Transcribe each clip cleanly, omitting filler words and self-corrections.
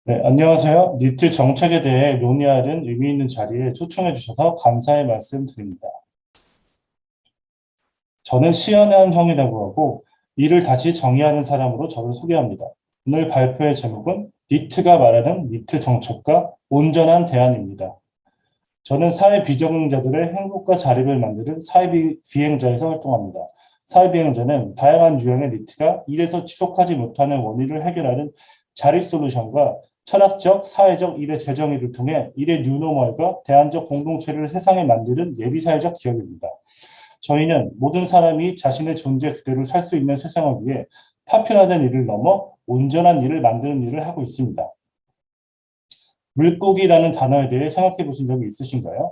네, 안녕하세요. 니트 정책에 대해 논의하는 의미 있는 자리에 초청해 주셔서 감사의 말씀 드립니다. 저는 시연한 형이라고 하고 이를 다시 정의하는 사람으로 저를 소개합니다. 오늘 발표의 제목은 니트가 말하는 니트 정책과 온전한 대안입니다. 저는 사회 비적응자들의 행복과 자립을 만드는 사회비행자에서 활동합니다. 사회비행자는 다양한 유형의 니트가 일에서 지속하지 못하는 원인을 해결하는 자립 솔루션과 철학적, 사회적 일의 재정의를 통해 일의 뉴노멀과 대안적 공동체를 세상에 만드는 예비사회적 기업입니다. 저희는 모든 사람이 자신의 존재 그대로 살 수 있는 세상을 위해 파편화된 일을 넘어 온전한 일을 만드는 일을 하고 있습니다. 물고기라는 단어에 대해 생각해 보신 적이 있으신가요?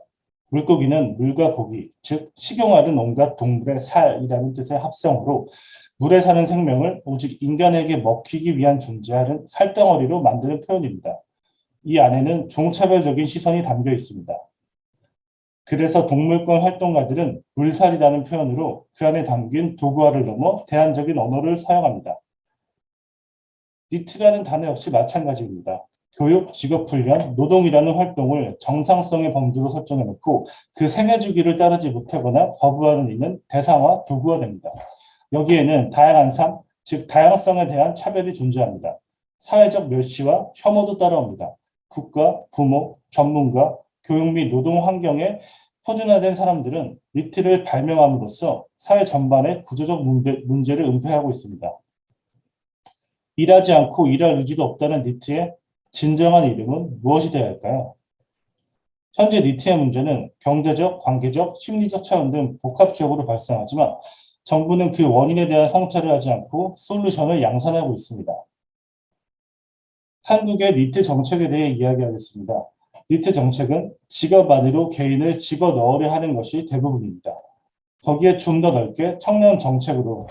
물고기는 물과 고기, 즉 식용하는 온갖 동물의 살이라는 뜻의 합성어로 물에 사는 생명을 오직 인간에게 먹히기 위한 존재하는 살덩어리로 만드는 표현입니다. 이 안에는 종차별적인 시선이 담겨 있습니다. 그래서 동물권 활동가들은 물살이라는 표현으로 그 안에 담긴 도구화를 넘어 대안적인 언어를 사용합니다. 니트라는 단어 역시 마찬가지입니다. 교육, 직업훈련, 노동이라는 활동을 정상성의 범주로 설정해놓고 그 생애 주기를 따르지 못하거나 거부하는 이는 대상화, 도구화됩니다. 여기에는 다양한 삶, 즉 다양성에 대한 차별이 존재합니다. 사회적 멸시와 혐오도 따라옵니다. 국가, 부모, 전문가, 교육 및 노동 환경에 표준화된 사람들은 니트를 발명함으로써 사회 전반의 구조적 문제를 은폐하고 있습니다. 일하지 않고 일할 의지도 없다는 니트의 진정한 이름은 무엇이 되어야 할까요? 현재 니트의 문제는 경제적, 관계적, 심리적 차원 등 복합적으로 발생하지만 정부는 그 원인에 대한 성찰을 하지 않고 솔루션을 양산하고 있습니다. 한국의 니트 정책에 대해 이야기하겠습니다. 니트 정책은 직업 안으로 개인을 집어 넣으려 하는 것이 대부분입니다. 거기에 좀 더 넓게 청년 정책으로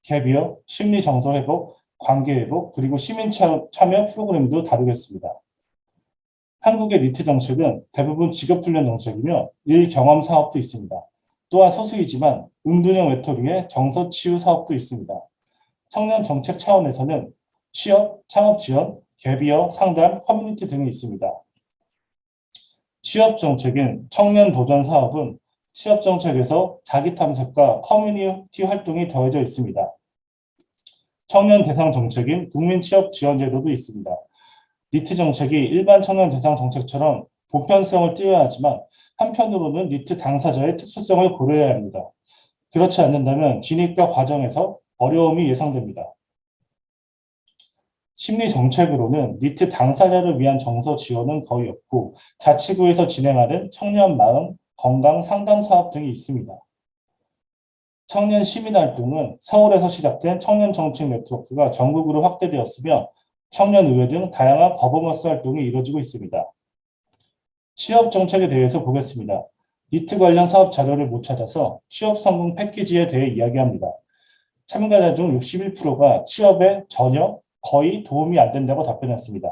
갭이어, 심리 정서 회복, 관계 회복, 그리고 시민 참여 프로그램도 다루겠습니다. 한국의 니트 정책은 대부분 직업훈련 정책이며 일 경험 사업도 있습니다. 또한 소수이지만 은둔형 외톨이의 정서 치유 사업도 있습니다. 청년 정책 차원에서는 취업, 창업 지원, 갭이어, 상담, 커뮤니티 등이 있습니다. 취업 정책인 청년 도전 사업은 취업 정책에서 자기 탐색과 커뮤니티 활동이 더해져 있습니다. 청년 대상 정책인 국민 취업 지원 제도도 있습니다. 니트 정책이 일반 청년 대상 정책처럼 보편성을 띄어야 하지만 한편으로는 니트 당사자의 특수성을 고려해야 합니다. 그렇지 않는다면 진입과 과정에서 어려움이 예상됩니다. 심리 정책으로는 니트 당사자를 위한 정서 지원은 거의 없고 자치구에서 진행하는 청년 마음, 건강 상담 사업 등이 있습니다. 청년 시민활동은 서울에서 시작된 청년 정책 네트워크가 전국으로 확대되었으며 청년의회 등 다양한 거버넌스 활동이 이루어지고 있습니다. 취업 정책에 대해서 보겠습니다. 니트 관련 사업 자료를 못 찾아서 취업 성공 패키지에 대해 이야기합니다. 참가자 중 61%가 취업에 전혀 거의 도움이 안 된다고 답변했습니다.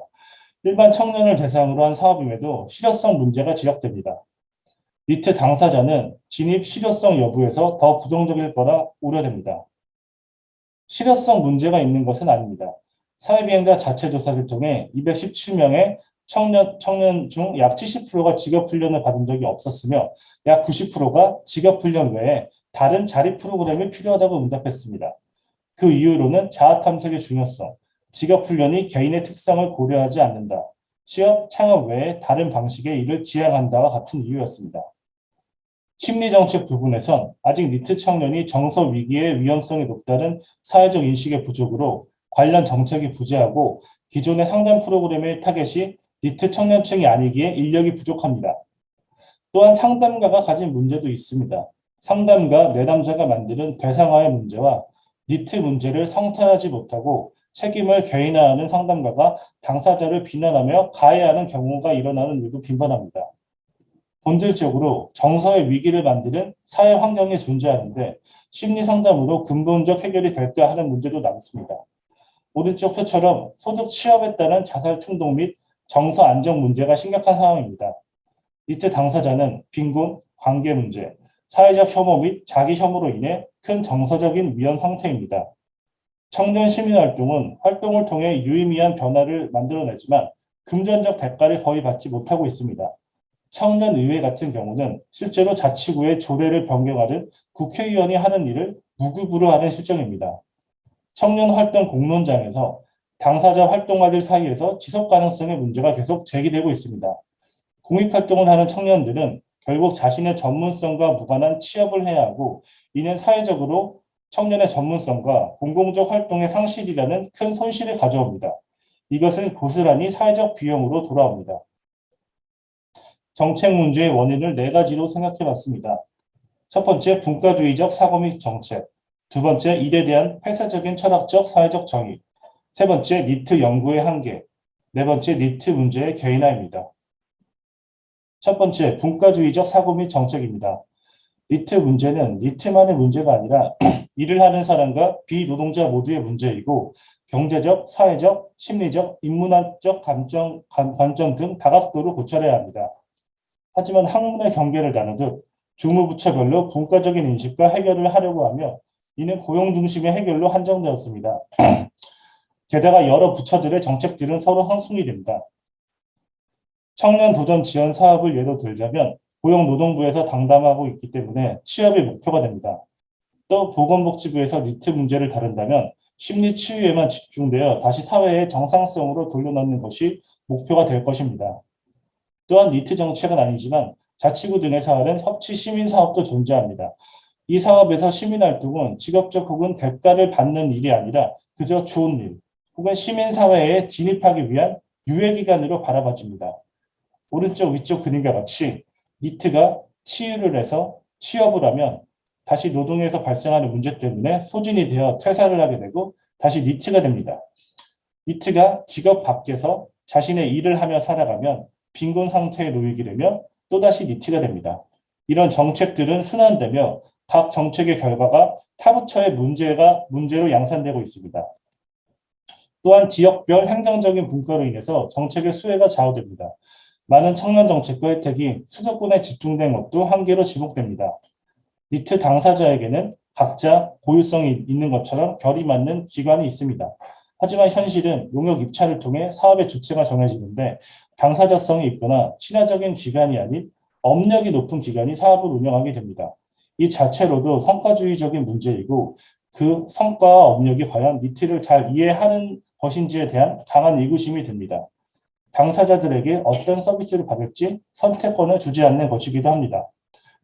일반 청년을 대상으로 한 사업임에도 실효성 문제가 지적됩니다. 니트 당사자는 진입 실효성 여부에서 더 부정적일 거라 우려됩니다. 실효성 문제가 있는 것은 아닙니다. 사회비행자 자체 조사를 통해 217명의 청년 중 약 70%가 직업훈련을 받은 적이 없었으며 약 90%가 직업훈련 외에 다른 자립 프로그램이 필요하다고 응답했습니다. 그 이유로는 자아탐색의 중요성, 직업훈련이 개인의 특성을 고려하지 않는다, 취업, 창업 외에 다른 방식의 일을 지향한다와 같은 이유였습니다. 심리정책 부분에선 아직 니트 청년이 정서 위기의 위험성이 높다는 사회적 인식의 부족으로 관련 정책이 부재하고 기존의 상담 프로그램의 타겟이 니트 청년층이 아니기에 인력이 부족합니다. 또한 상담가가 가진 문제도 있습니다. 상담가, 내담자가 만드는 대상화의 문제와 니트 문제를 성찰하지 못하고 책임을 개인화하는 상담가가 당사자를 비난하며 가해하는 경우가 일어나는 일도 빈번합니다. 본질적으로 정서의 위기를 만드는 사회 환경이 존재하는데 심리 상담으로 근본적 해결이 될까 하는 문제도 남습니다. 오른쪽 표처럼 소득 취업에 따른 자살 충동 및 정서 안정 문제가 심각한 상황입니다. 이때 당사자는 빈곤, 관계 문제, 사회적 혐오 및 자기 혐오로 인해 큰 정서적인 위험 상태입니다. 청년 시민활동은 활동을 통해 유의미한 변화를 만들어내지만 금전적 대가를 거의 받지 못하고 있습니다. 청년의회 같은 경우는 실제로 자치구의 조례를 변경하듯 국회의원이 하는 일을 무급으로 하는 실정입니다. 청년활동 공론장에서 당사자 활동가들 사이에서 지속 가능성의 문제가 계속 제기되고 있습니다. 공익활동을 하는 청년들은 결국 자신의 전문성과 무관한 취업을 해야 하고, 이는 사회적으로 청년의 전문성과 공공적 활동의 상실이라는 큰 손실을 가져옵니다. 이것은 고스란히 사회적 비용으로 돌아옵니다. 정책 문제의 원인을 네 가지로 생각해 봤습니다. 첫 번째, 분과주의적 사고 및 정책. 두 번째, 일에 대한 폐쇄적인 철학적 사회적 정의. 세 번째, 니트 연구의 한계. 네 번째, 니트 문제의 개인화입니다. 첫 번째, 분과주의적 사고 및 정책입니다. 니트 문제는 니트만의 문제가 아니라 일을 하는 사람과 비노동자 모두의 문제이고, 경제적, 사회적, 심리적, 인문학적 관점 등 다각도로 고찰해야 합니다. 하지만 학문의 경계를 나누듯 주무부처별로 분과적인 인식과 해결을 하려고 하며, 이는 고용 중심의 해결로 한정되었습니다. 게다가 여러 부처들의 정책들은 서로 상충이 됩니다. 청년 도전 지원 사업을 예로 들자면 고용노동부에서 당담하고 있기 때문에 취업이 목표가 됩니다. 또 보건복지부에서 니트 문제를 다룬다면 심리치유에만 집중되어 다시 사회의 정상성으로 돌려놓는 것이 목표가 될 것입니다. 또한 니트 정책은 아니지만 자치구 등에서 하는 협치 시민 사업도 존재합니다. 이 사업에서 시민활동은 직업적 혹은 대가를 받는 일이 아니라 그저 좋은 일, 혹은 시민사회에 진입하기 위한 유예기간으로 바라봐집니다. 오른쪽 위쪽 그림과 같이 니트가 치유를 해서 취업을 하면 다시 노동에서 발생하는 문제 때문에 소진이 되어 퇴사를 하게 되고 다시 니트가 됩니다. 니트가 직업 밖에서 자신의 일을 하며 살아가면 빈곤 상태에 놓이게 되며 또다시 니트가 됩니다. 이런 정책들은 순환되며 각 정책의 결과가 타부처의 문제로 양산되고 있습니다. 또한 지역별 행정적인 분과로 인해서 정책의 수혜가 좌우됩니다. 많은 청년 정책과 혜택이 수도권에 집중된 것도 한계로 지목됩니다. 니트 당사자에게는 각자 고유성이 있는 것처럼 결이 맞는 기관이 있습니다. 하지만 현실은 용역 입찰을 통해 사업의 주체가 정해지는데, 당사자성이 있거나 친화적인 기관이 아닌 업력이 높은 기관이 사업을 운영하게 됩니다. 이 자체로도 성과주의적인 문제이고, 그 성과와 업력이 과연 니트를 잘 이해하는 것인지에 대한 강한 의구심이 듭니다. 당사자들에게 어떤 서비스를 받을지 선택권을 주지 않는 것이기도 합니다.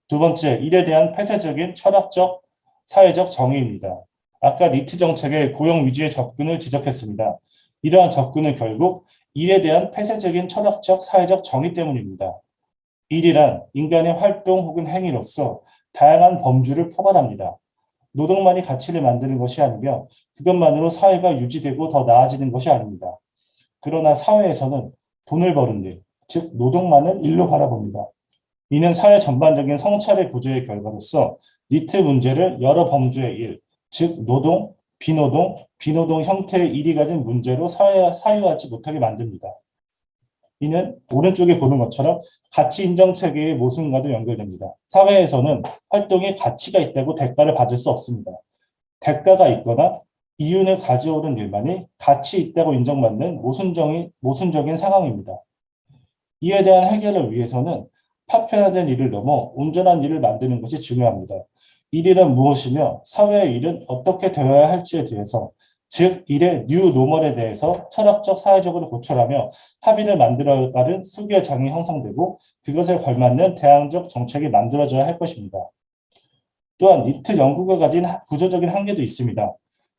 두 번째, 일에 대한 폐쇄적인 철학적, 사회적 정의입니다. 아까 니트 정책의 고용 위주의 접근을 지적했습니다. 이러한 접근은 결국 일에 대한 폐쇄적인 철학적, 사회적 정의 때문입니다. 일이란 인간의 활동 혹은 행위로서 다양한 범주를 포괄합니다. 노동만이 가치를 만드는 것이 아니며 그것만으로 사회가 유지되고 더 나아지는 것이 아닙니다. 그러나 사회에서는 돈을 버는 일, 즉 노동만을 일로 바라봅니다. 이는 사회 전반적인 성차례 구조의 결과로서 니트 문제를 여러 범주의 일, 즉 노동, 비노동 형태의 일이 가진 문제로 사유하지 못하게 만듭니다. 이는 오른쪽에 보는 것처럼 가치 인정 체계의 모순과도 연결됩니다. 사회에서는 활동에 가치가 있다고 대가를 받을 수 없습니다. 대가가 있거나 이윤을 가져오는 일만이 가치 있다고 인정받는 모순적인 상황입니다. 이에 대한 해결을 위해서는 파편화된 일을 넘어 온전한 일을 만드는 것이 중요합니다. 이 일은 무엇이며 사회의 일은 어떻게 되어야 할지에 대해서, 즉 일의 뉴 노멀에 대해서 철학적 사회적으로 고찰하며 합의를 만들어가는 수교장이 형성되고 그것에 걸맞는 대안적 정책이 만들어져야 할 것입니다. 또한 니트 연구가 가진 구조적인 한계도 있습니다.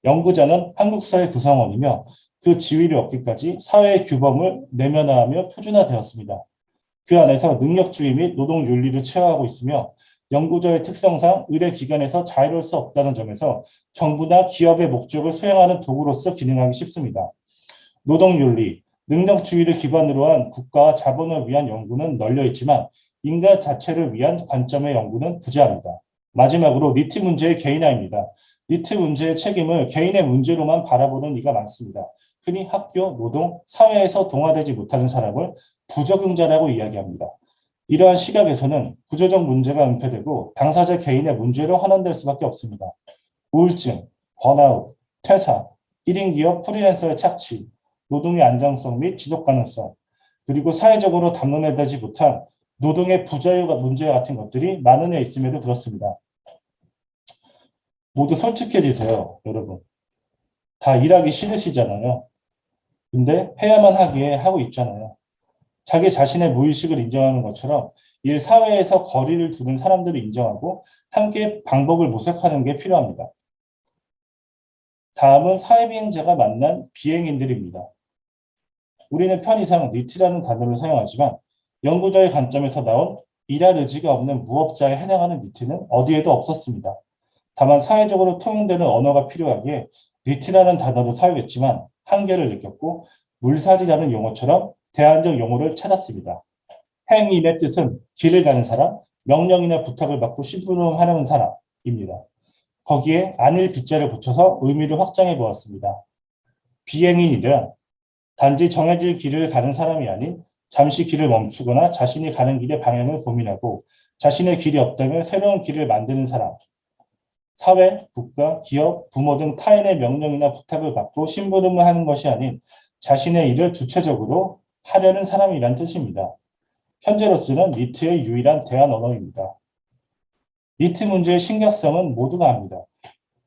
연구자는 한국 사회 구성원이며 그 지위를 얻기까지 사회의 규범을 내면화하며 표준화되었습니다. 그 안에서 능력주의 및 노동윤리를 체화하고 있으며 연구자의 특성상 의뢰기관에서 자유로울 수 없다는 점에서 정부나 기업의 목적을 수행하는 도구로서 기능하기 쉽습니다. 노동윤리, 능력주의를 기반으로 한 국가와 자본을 위한 연구는 널려 있지만 인간 자체를 위한 관점의 연구는 부재합니다. 마지막으로 니트 문제의 개인화입니다. 니트 문제의 책임을 개인의 문제로만 바라보는 이가 많습니다. 흔히 학교, 노동, 사회에서 동화되지 못하는 사람을 부적응자라고 이야기합니다. 이러한 시각에서는 구조적 문제가 은폐되고 당사자 개인의 문제로 환원될 수밖에 없습니다. 우울증, 번아웃, 퇴사, 1인 기업 프리랜서의 착취, 노동의 안정성 및 지속 가능성, 그리고 사회적으로 담론화되지 못한 노동의 부자유 문제 같은 것들이 많은 해 있음에도 그렇습니다. 모두 솔직해지세요, 여러분. 다 일하기 싫으시잖아요. 근데 해야만 하기에 하고 있잖아요. 자기 자신의 무의식을 인정하는 것처럼 일 사회에서 거리를 두는 사람들을 인정하고 함께 방법을 모색하는 게 필요합니다. 다음은 사회비행자가 만난 비행인들입니다. 우리는 편의상 니트라는 단어를 사용하지만 연구자의 관점에서 나온 일할 의지가 없는 무업자에 해당하는 니트는 어디에도 없었습니다. 다만 사회적으로 통용되는 언어가 필요하기에 니트라는 단어를 사용했지만 한계를 느꼈고 물살이라는 용어처럼 대안적 용어를 찾았습니다. 행인의 뜻은 길을 가는 사람, 명령이나 부탁을 받고 심부름하는 사람입니다. 거기에 안일 빗자를 붙여서 의미를 확장해 보았습니다. 비행인이란 단지 정해질 길을 가는 사람이 아닌 잠시 길을 멈추거나 자신이 가는 길의 방향을 고민하고 자신의 길이 없다면 새로운 길을 만드는 사람. 사회, 국가, 기업, 부모 등 타인의 명령이나 부탁을 받고 심부름을 하는 것이 아닌 자신의 일을 주체적으로 하려는 사람이란 뜻입니다. 현재로서는 니트의 유일한 대안 언어입니다. 니트 문제의 심각성은 모두가 압니다.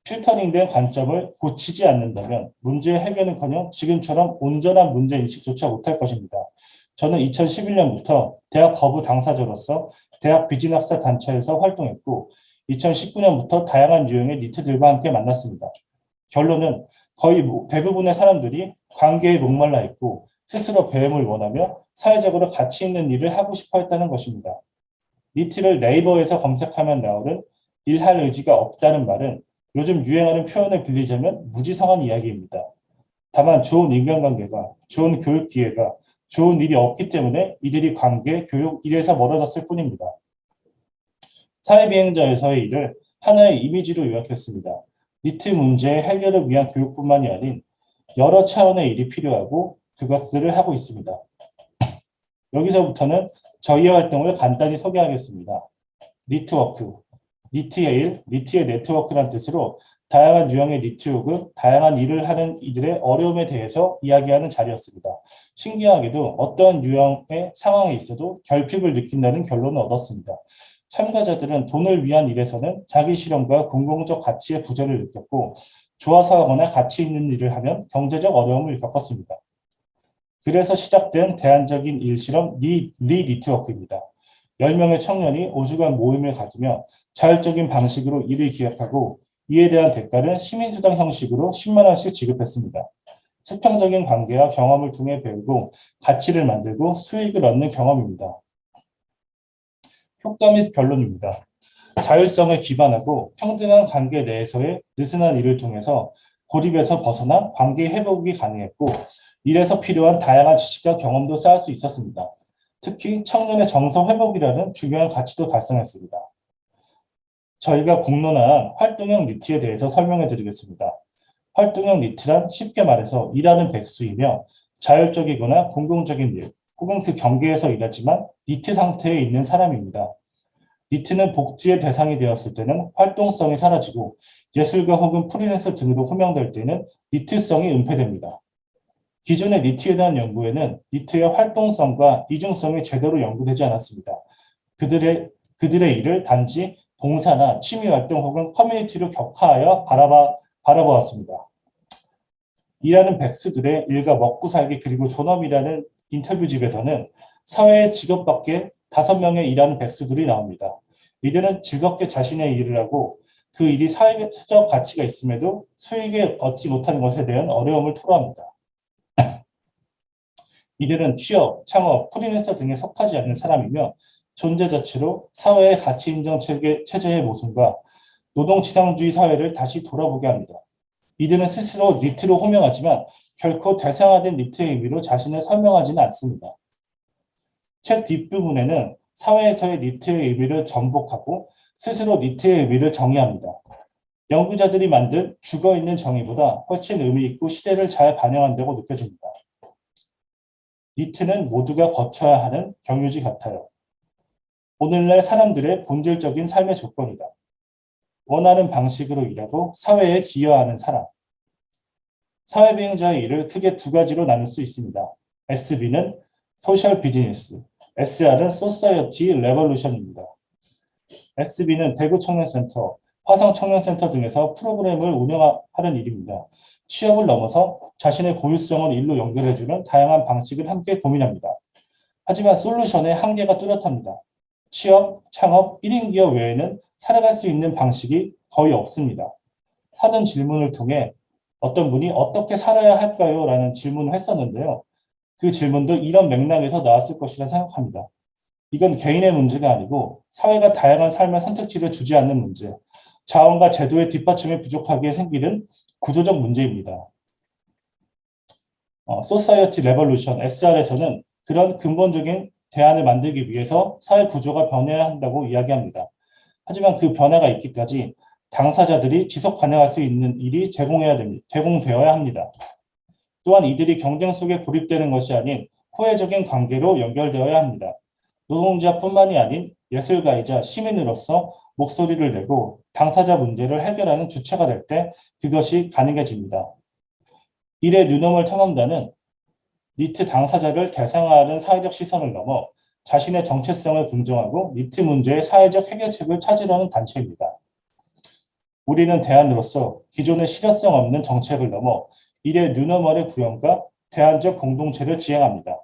필터링된 관점을 고치지 않는다면 문제의 해결은커녕 지금처럼 온전한 문제인식조차 못할 것입니다. 저는 2011년부터 대학 거부 당사자로서 대학 비진학사 단체에서 활동했고 2019년부터 다양한 유형의 니트들과 함께 만났습니다. 결론은 거의 대부분의 사람들이 관계에 목말라 있고 스스로 배움을 원하며 사회적으로 가치 있는 일을 하고 싶어 했다는 것입니다. 니트를 네이버에서 검색하면 나오는 일할 의지가 없다는 말은 요즘 유행하는 표현을 빌리자면 무지성한 이야기입니다. 다만 좋은 인간관계가, 좋은 교육 기회가, 좋은 일이 없기 때문에 이들이 관계, 교육, 일에서 멀어졌을 뿐입니다. 사회비행자에서의 일을 하나의 이미지로 요약했습니다. 니트 문제의 해결을 위한 교육뿐만이 아닌 여러 차원의 일이 필요하고 그것들을 하고 있습니다. 여기서부터는 저희의 활동을 간단히 소개하겠습니다. 니트워크, 니트의 일, 니트의 네트워크란 뜻으로 다양한 유형의 니트 혹은 다양한 일을 하는 이들의 어려움에 대해서 이야기하는 자리였습니다. 신기하게도 어떤 유형의 상황에 있어도 결핍을 느낀다는 결론을 얻었습니다. 참가자들은 돈을 위한 일에서는 자기 실현과 공공적 가치의 부재를 느꼈고 좋아서 하거나 가치 있는 일을 하면 경제적 어려움을 겪었습니다. 그래서 시작된 대안적인 일 실험 리니트워크입니다. 10명의 청년이 5주간 모임을 가지며 자율적인 방식으로 일을 기획하고 이에 대한 대가를 시민수당 형식으로 10만 원씩 지급했습니다. 수평적인 관계와 경험을 통해 배우고 가치를 만들고 수익을 얻는 경험입니다. 효과 및 결론입니다. 자율성을 기반하고 평등한 관계 내에서의 느슨한 일을 통해서 고립에서 벗어나 관계 회복이 가능했고 일에서 필요한 다양한 지식과 경험도 쌓을 수 있었습니다. 특히 청년의 정서 회복이라는 중요한 가치도 달성했습니다. 저희가 공론화한 활동형 니트에 대해서 설명해 드리겠습니다. 활동형 니트란 쉽게 말해서 일하는 백수이며 자율적이거나 공공적인 일 혹은 그 경계에서 일하지만 니트 상태에 있는 사람입니다. 니트는 복지의 대상이 되었을 때는 활동성이 사라지고 예술가 혹은 프리랜서 등으로 호명될 때는 니트성이 은폐됩니다. 기존의 니트에 대한 연구에는 니트의 활동성과 이중성이 제대로 연구되지 않았습니다. 그들의 일을 단지 봉사나 취미활동 혹은 커뮤니티로 격화하여 바라보았습니다. 일하는 백수들의 일과 먹고 살기 그리고 존엄이라는 인터뷰집에서는 사회의 직업밖에 5명의 일하는 백수들이 나옵니다. 이들은 즐겁게 자신의 일을 하고 그 일이 사회적 가치가 있음에도 수익을 얻지 못하는 것에 대한 어려움을 토로합니다. 이들은 취업, 창업, 프리랜서 등에 속하지 않는 사람이며 존재 자체로 사회의 가치 인정 체제의 모순과 노동지상주의 사회를 다시 돌아보게 합니다. 이들은 스스로 니트로 호명하지만 결코 대상화된 니트의 의미로 자신을 설명하지는 않습니다. 책 뒷부분에는 사회에서의 니트의 의미를 전복하고 스스로 니트의 의미를 정의합니다. 연구자들이 만든 죽어있는 정의보다 훨씬 의미있고 시대를 잘 반영한다고 느껴집니다. 니트는 모두가 거쳐야 하는 경유지 같아요. 오늘날 사람들의 본질적인 삶의 조건이다. 원하는 방식으로 일하고 사회에 기여하는 사람. 사회비행자의 일을 크게 2가지로 나눌 수 있습니다. SB는 소셜 비즈니스, SR은 소사이어티 레볼루션입니다. SB는 대구 청년센터, 화성 청년센터 등에서 프로그램을 운영하는 일입니다. 취업을 넘어서 자신의 고유성을 일로 연결해주는 다양한 방식을 함께 고민합니다. 하지만 솔루션의 한계가 뚜렷합니다. 취업, 창업, 1인 기업 외에는 살아갈 수 있는 방식이 거의 없습니다. 사전 질문을 통해 어떤 분이 어떻게 살아야 할까요? 라는 질문을 했었는데요. 그 질문도 이런 맥락에서 나왔을 것이라 생각합니다. 이건 개인의 문제가 아니고 사회가 다양한 삶의 선택지를 주지 않는 문제, 자원과 제도의 뒷받침이 부족하게 생기는 구조적 문제입니다. 소사이어티 레볼루션 SR에서는 그런 근본적인 대안을 만들기 위해서 사회 구조가 변해야 한다고 이야기합니다. 하지만 그 변화가 있기까지 당사자들이 지속 가능할 수 있는 일이 제공되어야 합니다. 또한 이들이 경쟁 속에 고립되는 것이 아닌 호혜적인 관계로 연결되어야 합니다. 노동자뿐만이 아닌 예술가이자 시민으로서 목소리를 내고 당사자 문제를 해결하는 주체가 될 때 그것이 가능해집니다. 이래 뉴노멀 탐험단은 니트 당사자를 대상화하는 사회적 시선을 넘어 자신의 정체성을 긍정하고 니트 문제의 사회적 해결책을 찾으려는 단체입니다. 우리는 대안으로서 기존의 실효성 없는 정책을 넘어 이래 뉴노멀의 구현과 대안적 공동체를 지향합니다.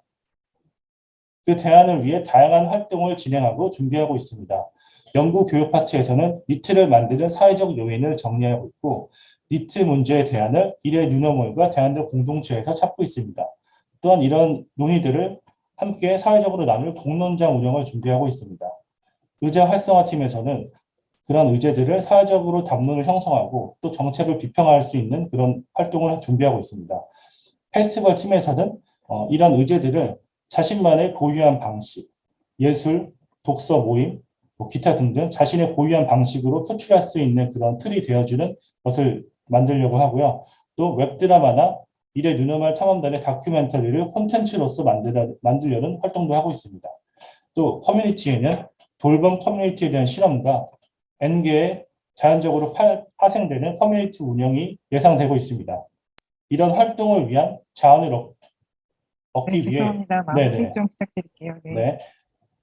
그 대안을 위해 다양한 활동을 진행하고 준비하고 있습니다. 연구 교육 파트에서는 니트를 만드는 사회적 요인을 정리하고 있고 니트 문제의 대안을 이래 뉴노멀과 대안적 공동체에서 찾고 있습니다. 또한 이런 논의들을 함께 사회적으로 나눌 공론장 운영을 준비하고 있습니다. 의제 활성화팀에서는 그런 의제들을 사회적으로 담론을 형성하고 또 정책을 비평할 수 있는 그런 활동을 준비하고 있습니다. 페스티벌 팀에서는 이런 의제들을 자신만의 고유한 방식, 예술, 독서 모임, 기타 등등 자신의 고유한 방식으로 표출할 수 있는 그런 틀이 되어주는 것을 만들려고 하고요. 또 웹드라마나 이래 뉴노멀 탐험단의 다큐멘터리를 콘텐츠로서 만들려는 활동도 하고 있습니다. 또 커뮤니티에는 돌봄 커뮤니티에 대한 실험과 N개의 자연적으로 파생되는 커뮤니티 운영이 예상되고 있습니다. 이런 활동을 위한 자원을 얻기 위해 죄송합니다. 마무리 좀 부탁드릴게요. 네.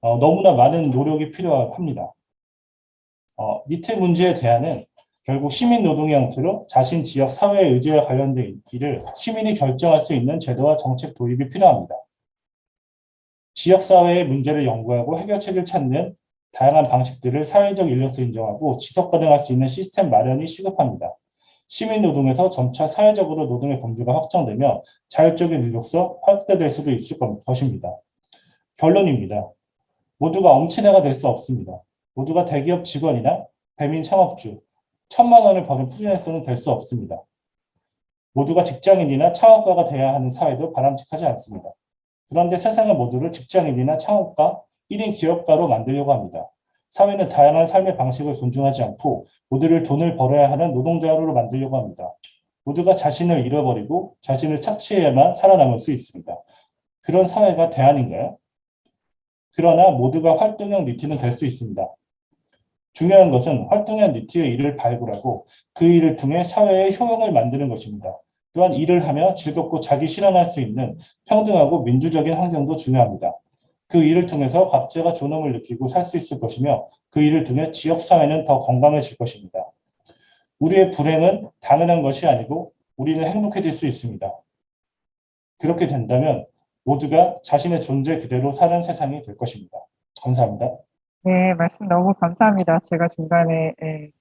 너무나 많은 노력이 필요합니다. 니트 문제에 대한은 결국 시민 노동의 형태로 자신 지역 사회의 의제와 관련된 일을 시민이 결정할 수 있는 제도와 정책 도입이 필요합니다. 지역 사회의 문제를 연구하고 해결책을 찾는 다양한 방식들을 사회적 인력서 인정하고 지속 가능할 수 있는 시스템 마련이 시급합니다. 시민 노동에서 점차 사회적으로 노동의 범주가 확장되며 자율적인 인력서 확대될 수도 있을 것입니다. 결론입니다. 모두가 엄친아가 될 수 없습니다. 모두가 대기업 직원이나 배민 창업주, 1,000만 원을 버는 프리랜서는 될 수 없습니다. 모두가 직장인이나 창업가가 돼야 하는 사회도 바람직하지 않습니다. 그런데 세상의 모두를 직장인이나 창업가, 1인 기업가로 만들려고 합니다. 사회는 다양한 삶의 방식을 존중하지 않고 모두를 돈을 벌어야 하는 노동자로 만들려고 합니다. 모두가 자신을 잃어버리고 자신을 착취해야만 살아남을 수 있습니다. 그런 사회가 대안인가요? 그러나 모두가 활동형 니트는 될 수 있습니다. 중요한 것은 활동형 니트의 일을 발굴하고 그 일을 통해 사회의 효용을 만드는 것입니다. 또한 일을 하며 즐겁고 자기 실현할 수 있는 평등하고 민주적인 환경도 중요합니다. 그 일을 통해서 각자가 존엄을 느끼고 살 수 있을 것이며 그 일을 통해 지역사회는 더 건강해질 것입니다. 우리의 불행은 당연한 것이 아니고 우리는 행복해질 수 있습니다. 그렇게 된다면 모두가 자신의 존재 그대로 사는 세상이 될 것입니다. 감사합니다. 네, 말씀 너무 감사합니다. 제가 중간에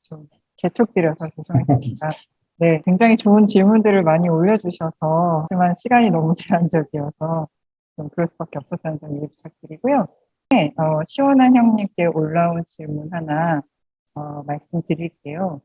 좀 재촉드려서 죄송했습니다. 네, 굉장히 좋은 질문들을 많이 올려주셔서 하지만 시간이 너무 제한적이어서 좀 그럴 수밖에 없었다는 점 이해 부탁드리고요. 네, 시원한 형님께 올라온 질문 하나 말씀드릴게요.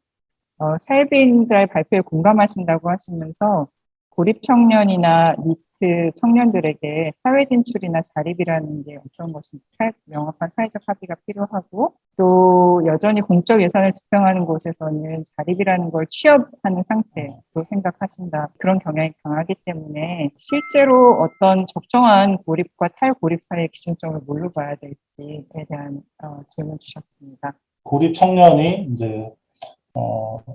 사회비인자의 발표에 공감하신다고 하시면서 고립 청년이나 니트 청년들에게 사회 진출이나 자립이라는 게 어떤 것인지 명확한 사회적 합의가 필요하고 또 여전히 공적 예산을 집행하는 곳에서는 자립이라는 걸 취업하는 상태로 생각하신다. 그런 경향이 강하기 때문에 실제로 어떤 적정한 고립과 탈고립 사이의 기준점을 뭘로 봐야 될지에 대한 질문 주셨습니다. 고립 청년이 이제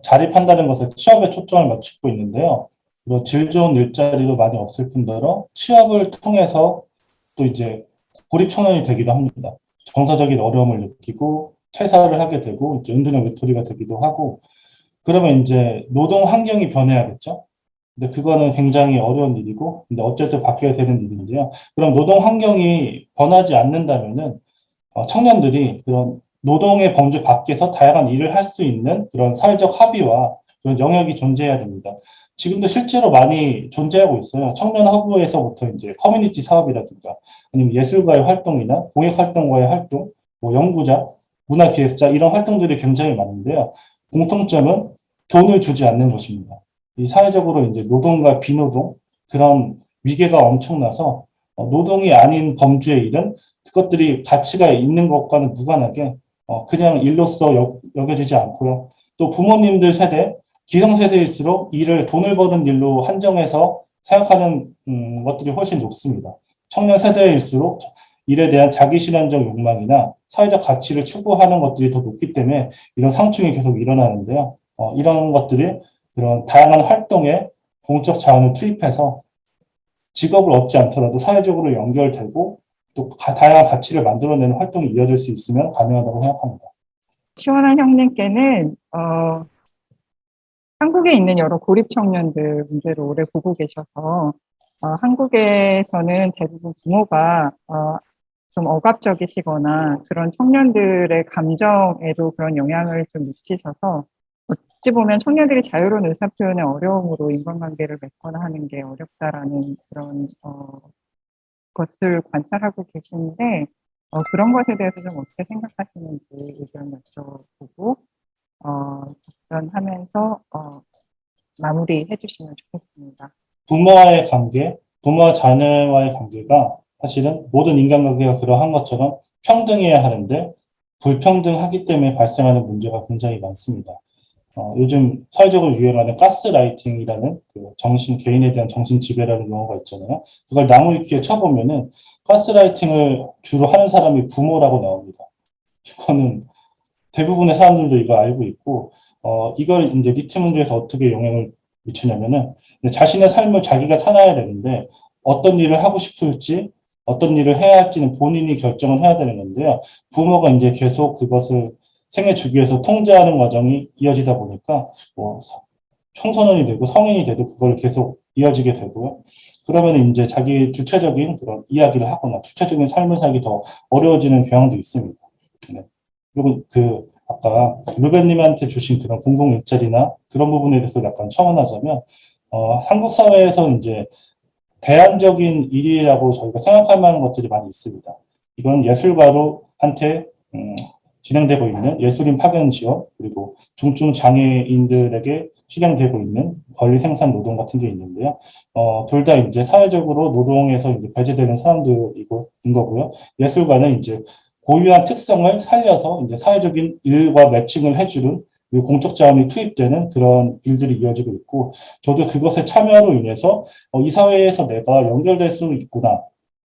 자립한다는 것에 취업에 초점을 맞추고 있는데요. 질 좋은 일자리도 많이 없을 뿐더러 취업을 통해서 또 이제 고립 청년이 되기도 합니다. 정서적인 어려움을 느끼고 퇴사를 하게 되고 이제 은둔형 외톨이가 되기도 하고 그러면 이제 노동 환경이 변해야겠죠. 근데 그거는 굉장히 어려운 일이고, 근데 어쩔 때 바뀌어야 되는 일인데요. 그럼 노동 환경이 변하지 않는다면은 청년들이 그런 노동의 범주 밖에서 다양한 일을 할 수 있는 그런 사회적 합의와 그런 영역이 존재해야 됩니다. 지금도 실제로 많이 존재하고 있어요. 청년 허브에서부터 이제 커뮤니티 사업이라든가 아니면 예술가의 활동이나 공익 활동가의 활동, 뭐 연구자, 문화기획자 이런 활동들이 굉장히 많은데요. 공통점은 돈을 주지 않는 것입니다. 이 사회적으로 이제 노동과 비노동 그런 위계가 엄청나서 노동이 아닌 범주의 일은 그것들이 가치가 있는 것과는 무관하게 그냥 일로서 여겨지지 않고요. 또 부모님들 세대, 기성세대일수록 일을 돈을 버는 일로 한정해서 생각하는 것들이 훨씬 높습니다. 청년 세대일수록 일에 대한 자기실현적 욕망이나 사회적 가치를 추구하는 것들이 더 높기 때문에 이런 상충이 계속 일어나는데요. 이런 것들이 그런 다양한 활동에 공적 자원을 투입해서 직업을 얻지 않더라도 사회적으로 연결되고 또 다양한 가치를 만들어내는 활동이 이어질 수 있으면 가능하다고 생각합니다. 시원한 형님께는 한국에 있는 여러 고립 청년들 문제를 오래 보고 계셔서 한국에서는 대부분 부모가 좀 억압적이시거나 그런 청년들의 감정에도 그런 영향을 좀 미치셔서 어찌 보면 청년들이 자유로운 의사표현의 어려움으로 인간관계를 맺거나 하는 게 어렵다라는 그런 것을 관찰하고 계신데 그런 것에 대해서 좀 어떻게 생각하시는지 의견 여쭤보고 답변하면서 마무리해 주시면 좋겠습니다. 부모와의 관계, 부모와 자녀와의 관계가 사실은 모든 인간관계가 그러한 것처럼 평등해야 하는데 불평등하기 때문에 발생하는 문제가 굉장히 많습니다. 요즘 사회적으로 유행하는 가스라이팅이라는 그 개인에 대한 정신 지배라는 용어가 있잖아요. 그걸 나무 위키에 쳐보면은 가스라이팅을 주로 하는 사람이 부모라고 나옵니다. 이거는 대부분의 사람들도 이거 알고 있고, 이걸 이제 니트 문제에서 어떻게 영향을 미치냐면은 자신의 삶을 자기가 살아야 되는데 어떤 일을 하고 싶을지 어떤 일을 해야 할지는 본인이 결정을 해야 되는 건데요. 부모가 이제 계속 그것을 생애 주기에서 통제하는 과정이 이어지다 보니까 뭐 청소년이 되고 성인이 돼도 그걸 계속 이어지게 되고요. 그러면 이제 자기 주체적인 그런 이야기를 하거나 주체적인 삶을 살기 더 어려워지는 경향도 있습니다. 네. 그리고 아까 루벤님한테 주신 그런 공공 일자리나 그런 부분에 대해서 약간 첨언하자면, 한국 사회에서 이제 대안적인 일이라고 저희가 생각할 만한 것들이 많이 있습니다. 이건 예술가로한테 진행되고 있는 예술인 파견 지원, 그리고 중증 장애인들에게 실행되고 있는 권리 생산 노동 같은 게 있는데요. 둘 다 이제 사회적으로 노동에서 이제 배제되는 사람들인 거고요. 예술가는 이제 고유한 특성을 살려서 이제 사회적인 일과 매칭을 해주는 그리고 공적 자원이 투입되는 그런 일들이 이어지고 있고, 저도 그것에 참여로 인해서 이 사회에서 내가 연결될 수 있구나.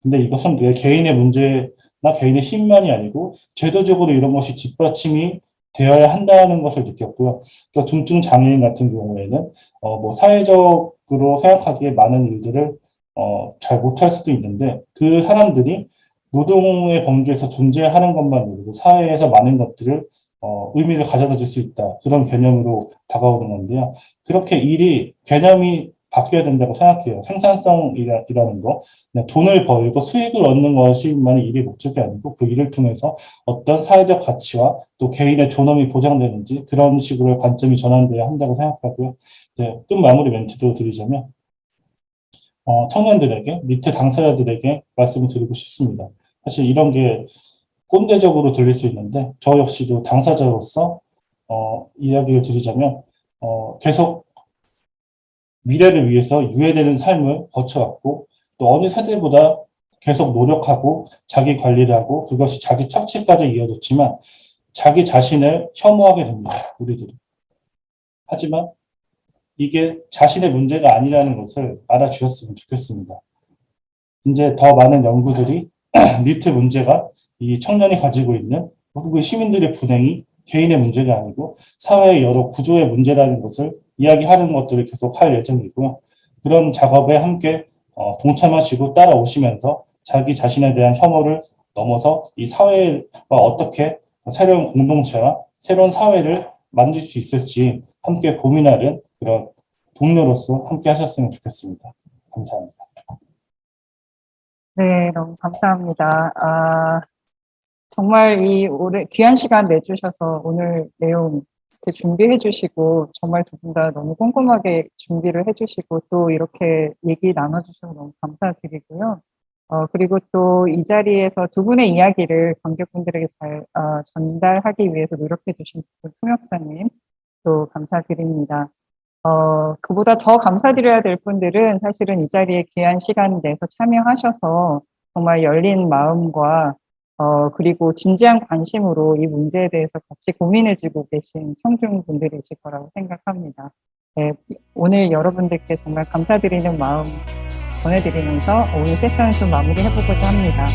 근데 이것은 내 개인의 문제나 개인의 힘만이 아니고 제도적으로 이런 것이 뒷받침이 되어야 한다는 것을 느꼈고요. 또 중증 장애인 같은 경우에는 뭐 사회적으로 생각하기에 많은 일들을 잘 못할 수도 있는데 그 사람들이 노동의 범주에서 존재하는 것만으로도 사회에서 많은 것들을 의미를 가져다 줄 수 있다. 그런 개념으로 다가오는 건데요. 그렇게 개념이 바뀌어야 된다고 생각해요. 생산성이라는 거, 그냥 돈을 벌고 수익을 얻는 것이만이 일의 목적이 아니고 그 일을 통해서 어떤 사회적 가치와 또 개인의 존엄이 보장되는지 그런 식으로 관점이 전환돼야 한다고 생각하고요. 이제 끝 마무리 멘트도 드리자면, 청년들에게, 니트 당사자들에게 말씀을 드리고 싶습니다. 사실 이런 게 꼰대적으로 들릴 수 있는데 저 역시도 당사자로서 이야기를 드리자면 계속 미래를 위해서 유예되는 삶을 거쳐왔고 또 어느 세대보다 계속 노력하고 자기 관리를 하고 그것이 자기 착취까지 이어졌지만 자기 자신을 혐오하게 됩니다. 우리들이. 하지만 이게 자신의 문제가 아니라는 것을 알아주셨으면 좋겠습니다. 이제 더 많은 연구들이 니트 문제가 이 청년이 가지고 있는 혹은 시민들의 불행이 개인의 문제가 아니고 사회의 여러 구조의 문제라는 것을 이야기하는 것들을 계속 할 예정이고요. 그런 작업에 함께 동참하시고 따라오시면서 자기 자신에 대한 혐오를 넘어서 이 사회와 어떻게 새로운 공동체와 새로운 사회를 만들 수 있을지 함께 고민하는 그런 동료로서 함께 하셨으면 좋겠습니다. 감사합니다. 네, 너무 감사합니다. 정말 귀한 시간 내주셔서 오늘 내용 이렇게 준비해 주시고, 정말 두 분 다 너무 꼼꼼하게 준비를 해 주시고, 또 이렇게 얘기 나눠주셔서 너무 감사드리고요. 그리고 또 이 자리에서 두 분의 이야기를 관객분들에게 잘 전달하기 위해서 노력해 주신 통역사님 또 감사드립니다. 그보다 더 감사드려야 될 분들은 사실은 이 자리에 귀한 시간 내서 참여하셔서 정말 열린 마음과 그리고 진지한 관심으로 이 문제에 대해서 같이 고민해주고 계신 청중분들이실 거라고 생각합니다. 네, 오늘 여러분들께 정말 감사드리는 마음 전해드리면서 오늘 세션을 좀 마무리해보고자 합니다.